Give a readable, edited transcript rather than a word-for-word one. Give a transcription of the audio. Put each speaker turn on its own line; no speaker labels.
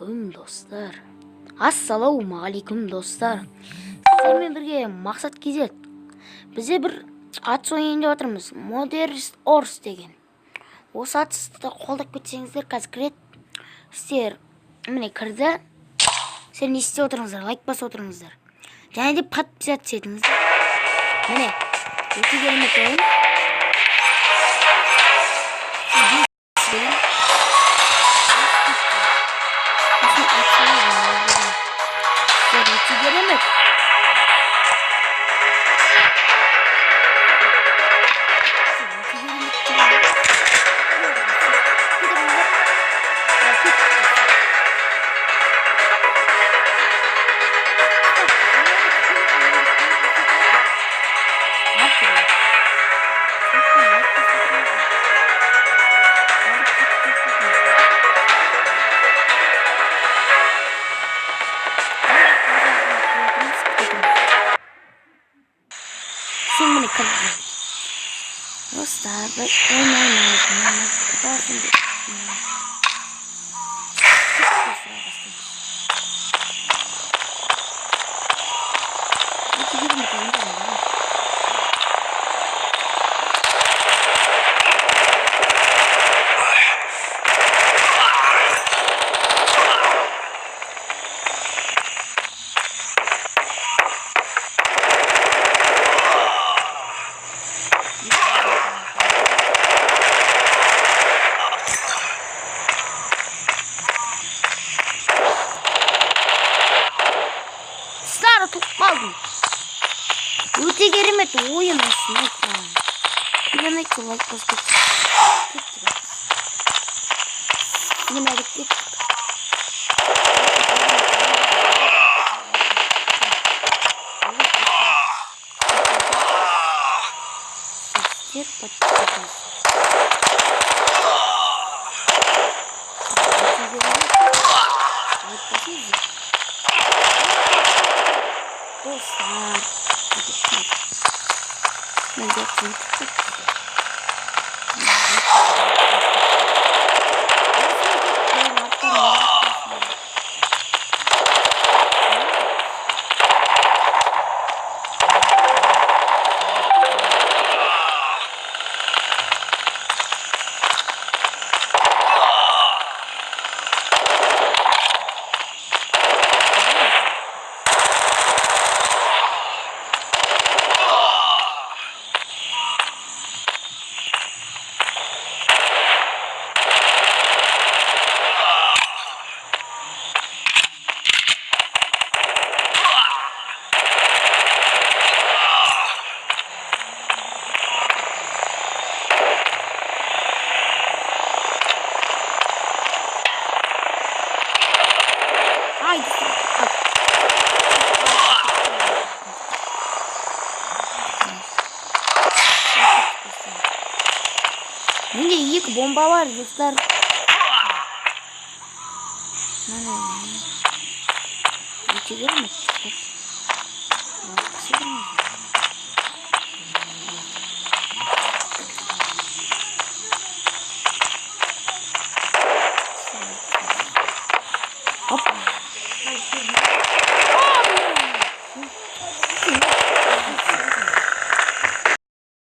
Ассалаумағалейкум достар. Ассалаумағалейкум достар. Сіздермен бірге мақсат кезет. Бізде бір атыс ойын деп отырмыз. Modernist Ors деген. Осы атысты қолдап кетсеңіздер, қазір кіреді. Сіздер міне кірді. Сіздер не істеп отырыңыздар? Лайк басып отырыңыздар. Және де подписаться етіңіздер. Міне, өте керемет ойын. Керемет. Şimdi kırdım. Dostlar, ben oynayamıyorum. Tutmadım. Öte керемет ойын aslında. Керемет лайк басып. Нема кетті? Сіздер подписывайтесь. Dostlar. Менде екі бомба бар, достар. Өте керемет.